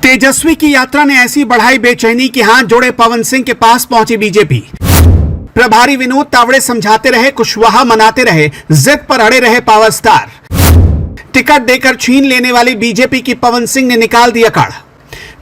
तेजस्वी की यात्रा ने ऐसी बढ़ाई बेचैनी कि हाथ जोड़े पवन सिंह के पास पहुंची बीजेपी। प्रभारी विनोद तावड़े समझाते रहे, कुशवाहा मनाते रहे, जिद पर अड़े रहे पावर स्टार। टिकट देकर छीन लेने वाली बीजेपी की पवन सिंह ने निकाल दिया अखाड़।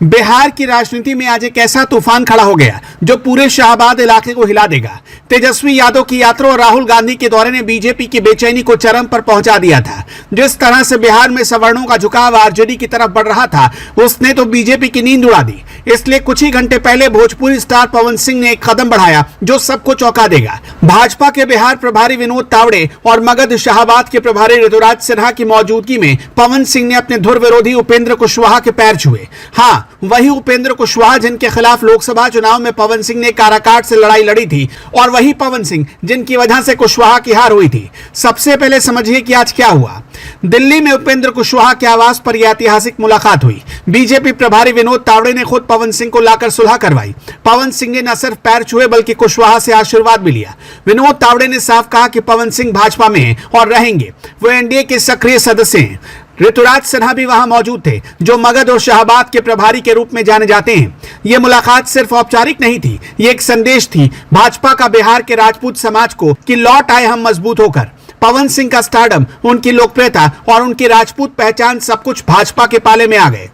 बिहार की राजनीति में आज एक ऐसा तूफान खड़ा हो गया जो पूरे शाहबाद इलाके को हिला देगा। तेजस्वी यादव की यात्रा और राहुल गांधी के दौरे ने बीजेपी की बेचैनी को चरम पर पहुंचा दिया था। जिस तरह से बिहार में सवर्णों का झुकाव आरजेडी की तरफ बढ़ रहा था, उसने तो बीजेपी की नींद उड़ा दी। इसलिए कुछ ही घंटे पहले भोजपुरी स्टार पवन सिंह ने एक कदम बढ़ाया जो सबको चौंका देगा। भाजपा के बिहार प्रभारी विनोद तावड़े और मगध शाहबाद के प्रभारी ऋतुराज सिन्हा की मौजूदगी में पवन सिंह ने अपने धुर विरोधी उपेंद्र कुशवाहा के पैर छुए। हाँ, वही उपेंद्र कुशवाहा जिनके खिलाफ लोकसभा चुनाव में पवन सिंह ने काराकाट से लड़ाई लड़ी थी, और वही पवन सिंह जिनकी वजह से कुशवाहा की हार हुई थी। सबसे पहले समझिए कि आज क्या हुआ। दिल्ली में उपेंद्र कुशवाहा के आवास पर यह ऐतिहासिक मुलाकात हुई। बीजेपी प्रभारी विनोद तावड़े ने खुद पवन सिंह को लाकर सुलह करवाई। पवन सिंह ने न सिर्फ पैर छुए बल्कि कुशवाहा से आशीर्वाद भी लिया। विनोद तावड़े ने साफ कहा कि पवन सिंह भाजपा में हैं और रहेंगे। वो एनडीए के सक्रिय सदस्य हैं। ऋतुराज सिन्हा भी वहां मौजूद थे, जो मगध और शाहबाद के प्रभारी के रूप में जाने जाते हैं। यह मुलाकात सिर्फ औपचारिक नहीं थी, ये एक संदेश थी भाजपा का बिहार के राजपूत समाज को कि लौट आए हम मजबूत होकर। पवन सिंह का स्टारडम, उनकी लोकप्रियता और उनकी राजपूत पहचान सब कुछ भाजपा के पाले में आ गए।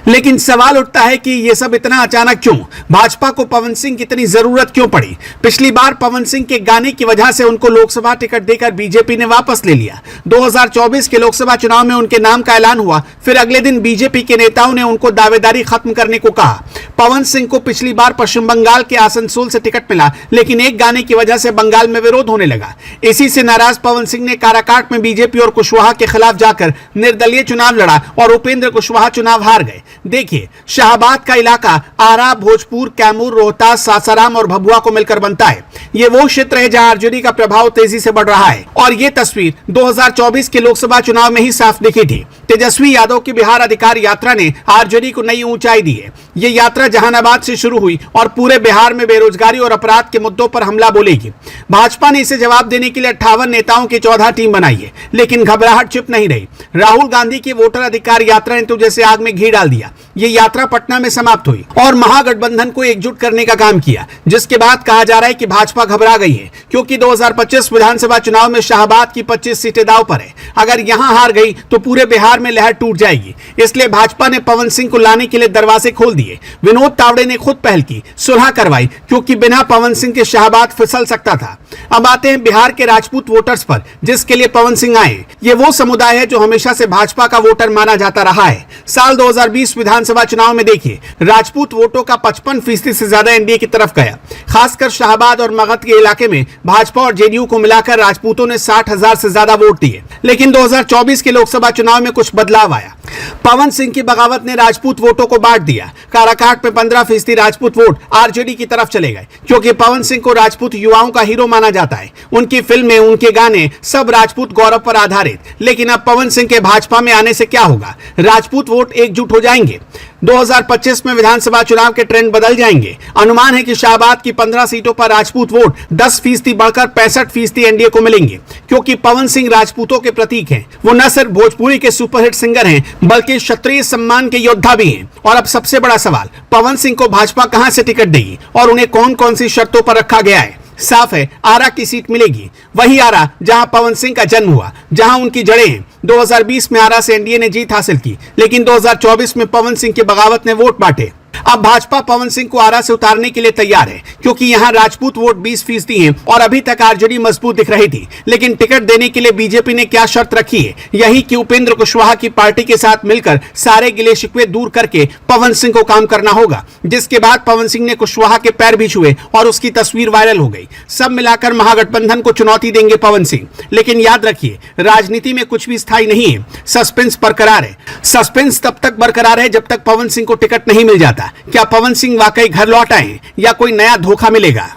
लेकिन सवाल उठता है कि यह सब इतना अचानक क्यों? भाजपा को पवन सिंह की इतनी जरूरत क्यों पड़ी? पिछली बार पवन सिंह के गाने की वजह से उनको लोकसभा टिकट देकर बीजेपी ने वापस ले लिया। 2024 के लोकसभा चुनाव में उनके नाम का ऐलान हुआ, फिर अगले दिन बीजेपी के नेताओं ने उनको दावेदारी खत्म करने को कहा। पवन सिंह को पिछली बार पश्चिम बंगाल के आसनसोल से टिकट मिला, लेकिन एक गाने की वजह से बंगाल में विरोध होने लगा। इसी से नाराज पवन सिंह ने काराकाट में बीजेपी और कुशवाहा के खिलाफ जाकर निर्दलीय चुनाव लड़ा और उपेंद्र कुशवाहा चुनाव हार गए। देखिए, शाहबाद का इलाका आरा, भोजपुर, कैमूर, रोहतास, सासाराम और भभुआ को मिलकर बनता है। ये वो क्षेत्र है जहां आरजेडी का प्रभाव तेजी से बढ़ रहा है, और ये तस्वीर 2024 के लोकसभा चुनाव में ही साफ दिखी थी। तेजस्वी यादव की बिहार अधिकार यात्रा ने आरजेडी को नई ऊंचाई दी है। ये यात्रा जहानाबाद से शुरू हुई और पूरे बिहार में बेरोजगारी और अपराध के मुद्दों पर हमला बोलेगी। भाजपा ने इसे जवाब देने के लिए 58 नेताओं की 14 टीम बनाई है, लेकिन घबराहट चुप नहीं रही। राहुल गांधी की वोटर अधिकार यात्रा ने तो जैसे आग में घी डाल दिया। ये यात्रा पटना में समाप्त हुई और महागठबंधन को एकजुट करने का काम किया, जिसके बाद कहा जा रहा है कि भाजपा घबरा गई है, क्योंकि 2025 विधानसभा चुनाव में शाहबाद की 25 सीटें दांव पर है। अगर यहां हार गई तो पूरे बिहार में लहर टूट जाएगी। इसलिए भाजपा ने पवन सिंह को लाने के लिए दरवाजे खोल दिए। विनोद तावड़े ने खुद पहल की, सुलह करवाई, क्योंकि बिना पवन सिंह के शाहबाद फिसल सकता था। अब आते हैं बिहार के राजपूत वोटर्स पर, जिसके लिए पवन सिंह आए। ये वो समुदाय है जो हमेशा से भाजपा का वोटर माना जाता रहा है। साल 2020 विधानसभा चुनाव में देखिए, राजपूत वोटों का 55% से ज्यादा एनडीए की तरफ गया। खासकर शाहबाद और मगध के इलाके में भाजपा और जेडीयू को मिलाकर राजपूतों ने 60,000 से ज्यादा वोट दिए। लेकिन 2024 के लोकसभा चुनाव में कुछ बदलाव आया। पवन सिंह की बगावत ने राजपूत वोटों को बांट दिया। काराकाट में 15% राजपूत वोट आरजेडी की तरफ चले गए, क्योंकि पवन सिंह को राजपूत युवाओं का हीरो माना जाता है। उनकी फिल्में, उनके गाने सब राजपूत गौरव पर आधारित। लेकिन अब पवन सिंह के भाजपा में आने से क्या होगा? राजपूत वोट एकजुट हो जाएंगे। 2025 में विधानसभा चुनाव के ट्रेंड बदल जाएंगे। अनुमान है कि शाहबाद की 15 सीटों पर राजपूत वोट 10% बढ़कर 65% एनडीए को मिलेंगे, क्योंकि पवन सिंह राजपूतों के प्रतीक हैं। वो न सिर्फ भोजपुरी के सुपरहिट सिंगर हैं, बल्कि क्षत्रिय सम्मान के योद्धा भी हैं। और अब सबसे बड़ा सवाल, पवन सिंह को भाजपा कहां से टिकट देगी और उन्हें कौन कौन सी शर्तों पर रखा गया है? साफ है, आरा की सीट मिलेगी। वही आरा जहां पवन सिंह का जन्म हुआ, जहां उनकी जड़ें हैं। 2020 में आरा से एनडीए ने जीत हासिल की, लेकिन 2024 में पवन सिंह की बगावत ने वोट बांटे। अब भाजपा पवन सिंह को आरा से उतारने के लिए तैयार है, क्योंकि यहां राजपूत वोट 20% हैं और अभी तक आरजेडी मजबूत दिख रही थी। लेकिन टिकट देने के लिए बीजेपी ने क्या शर्त रखी है? यही कि उपेंद्र कुशवाहा की पार्टी के साथ मिलकर सारे गिले शिकवे दूर करके पवन सिंह को काम करना होगा। जिसके बाद पवन सिंह ने कुशवाहा के पैर भी छुए और उसकी तस्वीर वायरल हो गई। सब मिलाकर महागठबंधन को चुनौती देंगे पवन सिंह। लेकिन याद रखिए, राजनीति में कुछ भी स्थायी नहीं है। सस्पेंस बरकरार है। सस्पेंस तब तक बरकरार है जब तक पवन सिंह को टिकट नहीं मिल जाता। क्या पवन सिंह वाकई घर लौट आए या कोई नया धोखा मिलेगा?